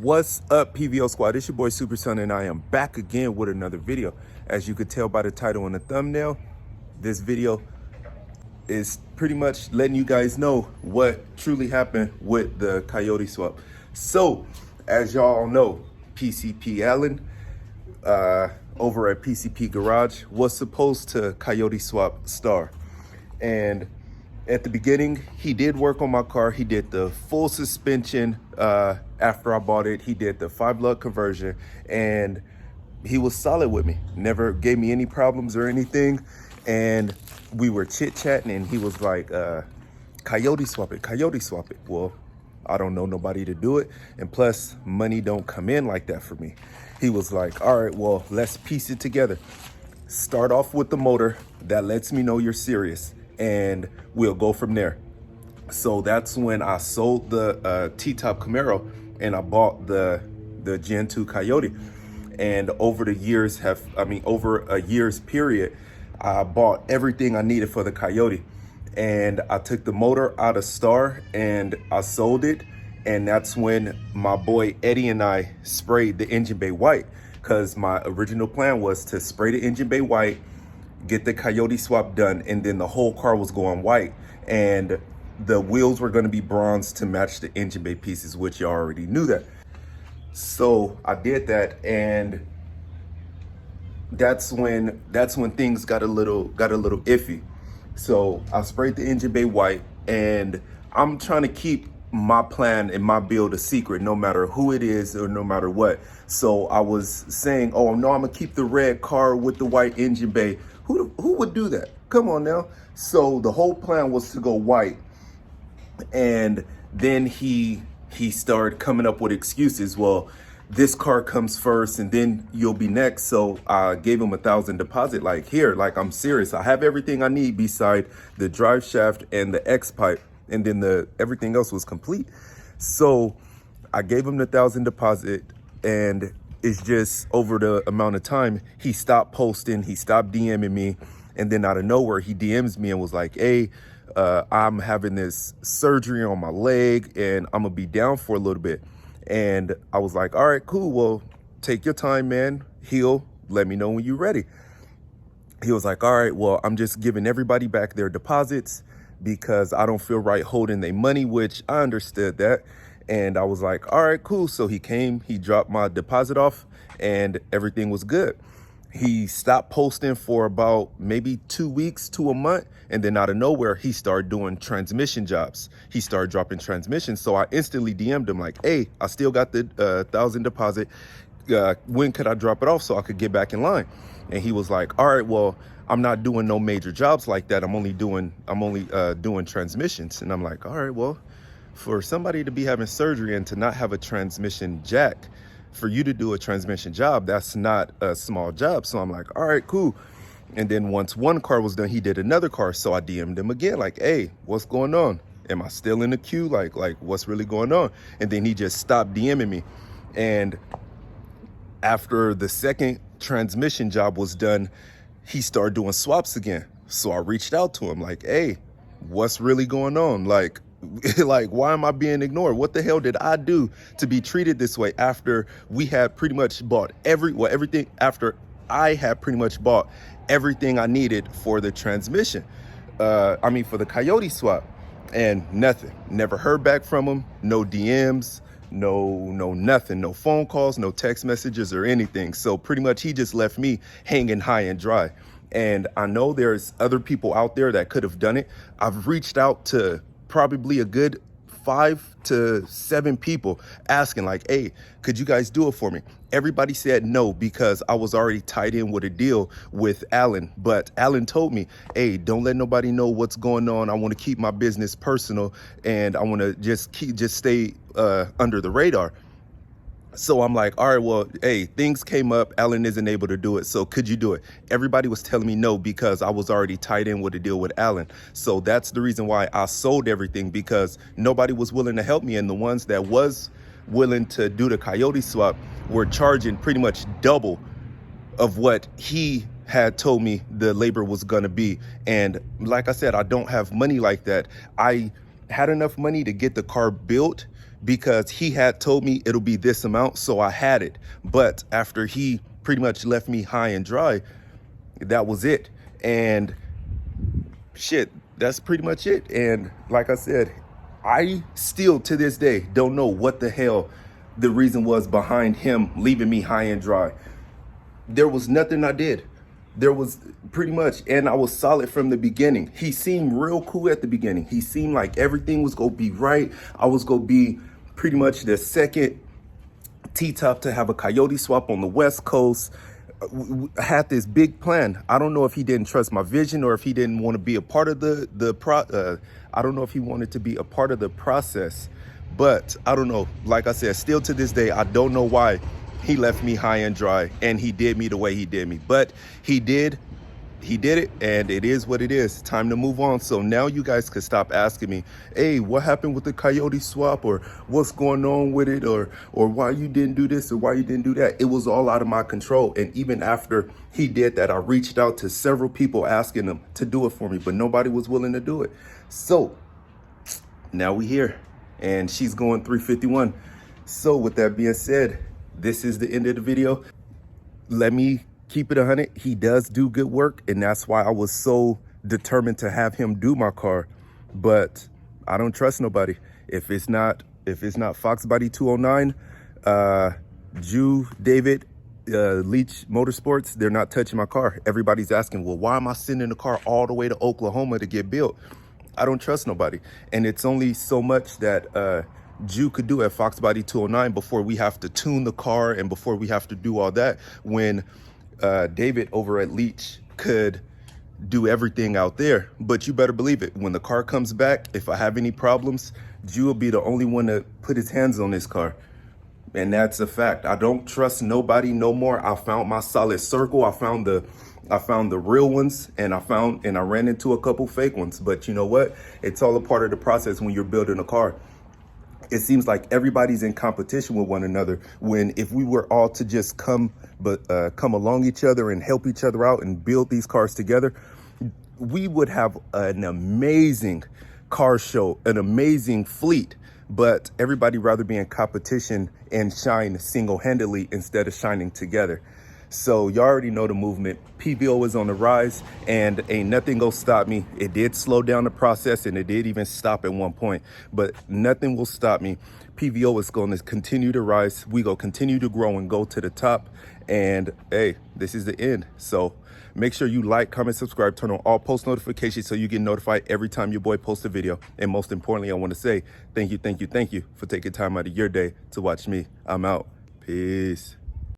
What's up, PVO squad? It's your boy Super Son, and I am back again with another video. As you could tell by the title and the thumbnail, this video is pretty much letting you guys know what truly happened with the Coyote swap. So, as y'all know, PCP Allen over at PCP Garage was supposed to Coyote swap Star. And at the beginning, he did work on my car. He did the full suspension after I bought it. He did the 5-lug conversion, and he was solid with me. Never gave me any problems or anything. And we were chit-chatting, and he was like, Coyote swap it, Coyote swap it. Well, I don't know nobody to do it. And plus, money don't come in like that for me. He was like, all right, well, let's piece it together. Start off with the motor. That lets me know you're serious, and we'll go from there. So that's when I sold the T-top Camaro and I bought the Gen 2 Coyote. And over the years over a year's period, I bought everything I needed for the Coyote. And I took the motor out of Star and I sold it. And that's when my boy Eddie and I sprayed the engine bay white, because my original plan was to spray the engine bay white, get the Coyote swap done, and then the whole car was going white, and the wheels were going to be bronze to match the engine bay pieces, which you already knew that. So I did that, and that's when things got a little iffy. So I sprayed the engine bay white, and I'm trying to keep my plan and my build a secret, no matter who it is or no matter what. So I was saying, oh no, I'm gonna keep the red car with the white engine bay. Who would do that? Come on now. So the whole plan was to go white, and then he started coming up with excuses. Well, this car comes first and then you'll be next. So I gave him $1,000 deposit. Like, here, like, I'm serious. I have everything I need beside the drive shaft and the X pipe, and then everything else was complete. So I gave him the $1,000 deposit, and it's just over the amount of time, he stopped posting, he stopped DMing me, and then out of nowhere, he DMs me and was like, hey, I'm having this surgery on my leg, and I'm gonna be down for a little bit. And I was like, all right, cool, well, take your time, man, heal, let me know when you're ready. He was like, all right, well, I'm just giving everybody back their deposits because I don't feel right holding their money, which I understood that. And I was like, all right, cool. So he came, he dropped my deposit off, and everything was good. He stopped posting for about maybe 2 weeks to a month. And then out of nowhere, he started doing transmission jobs. He started dropping transmissions. So I instantly DM'd him like, hey, I still got the $1,000 deposit. When could I drop it off so I could get back in line? And he was like, all right, well, I'm not doing no major jobs like that. I'm only doing transmissions. And I'm like, all right, well, for somebody to be having surgery and to not have a transmission jack, for you to do a transmission job, that's not a small job. So I'm like, all right, cool. And then once one car was done, he did another car. So I DM'd him again, like, hey, what's going on? Am I still in the queue? Like what's really going on? And then he just stopped DMing me. And after the second transmission job was done, he started doing swaps again. So I reached out to him like, hey, what's really going on? Like, why am I being ignored? What the hell did I do to be treated this way after we had pretty much bought everything, after I had pretty much bought everything I needed for the transmission, for the Coyote swap, and nothing. Never heard back from him. No DMs, no nothing, no phone calls, no text messages or anything. So pretty much he just left me hanging high and dry. And I know there's other people out there that could have done it. I've reached out to probably a good 5 to 7 people asking like, hey, could you guys do it for me? Everybody said no, because I was already tied in with a deal with Allen. But Allen told me, hey, don't let nobody know what's going on. I want to keep my business personal, and I want to just stay under the radar. So I'm like, all right, well, hey, things came up. Allen isn't able to do it. So could you do it? Everybody was telling me no, because I was already tied in with a deal with Allen. So that's the reason why I sold everything, because nobody was willing to help me. And the ones that was willing to do the Coyote swap were charging pretty much double of what he had told me the labor was going to be. And like I said, I don't have money like that. I had enough money to get the car built because he had told me it'll be this amount, so I had it. But after he pretty much left me high and dry, that was it. And shit, that's pretty much it. And like I said, I still to this day don't know what the hell the reason was behind him leaving me high and dry. There was nothing I did. There was pretty much, and I was solid from the beginning. He seemed real cool at the beginning. He seemed like everything was gonna be right. I was gonna be pretty much the second T-top to have a Coyote swap on the West Coast. I had this big plan. I don't know if he didn't trust my vision or if he didn't want to be a part of I don't know if he wanted to be a part of the process, but I don't know. Like I said, still to this day, I don't know why he left me high and dry and he did me the way he did me, but he did it, and it is what it is. Time to move on. So now you guys could stop asking me, hey, what happened with the Coyote swap, or what's going on with it, or why you didn't do this or why you didn't do that. It was all out of my control. And even after he did that, I reached out to several people asking them to do it for me, but nobody was willing to do it. So now we here, and she's going 351. So with that being said, this is the end of the video. Let me keep it 100. He does do good work, and that's why I was so determined to have him do my car. But I don't trust nobody. If it's not Fox Body 209, Jew David, Leach Motorsports, they're not touching my car. Everybody's asking, well, why am I sending the car all the way to Oklahoma to get built? I don't trust nobody. And it's only so much that Jew could do at Fox Body 209 before we have to tune the car and before we have to do all that, when David over at Leach could do everything out there. But you better believe it, when the car comes back, if I have any problems, Jew will be the only one to put his hands on this car. And that's a fact. I don't trust nobody no more. I found my solid circle. I found the real ones, and I ran into a couple fake ones. But you know what? It's all a part of the process when you're building a car. It seems like everybody's in competition with one another, when if we were all to just come along each other and help each other out and build these cars together, we would have an amazing car show, an amazing fleet. But everybody rather be in competition and shine single-handedly instead of shining together. So you already know the movement. PVO is on the rise, and ain't nothing gonna stop me. It did slow down the process, and it did even stop at one point, but nothing will stop me. PVO is going to continue to rise. We go continue to grow and go to the top. And hey, this is the end. So make sure you like, comment, subscribe, turn on all post notifications so you get notified every time your boy posts a video. And most importantly, I want to say thank you for taking time out of your day to watch me. I'm out. Peace.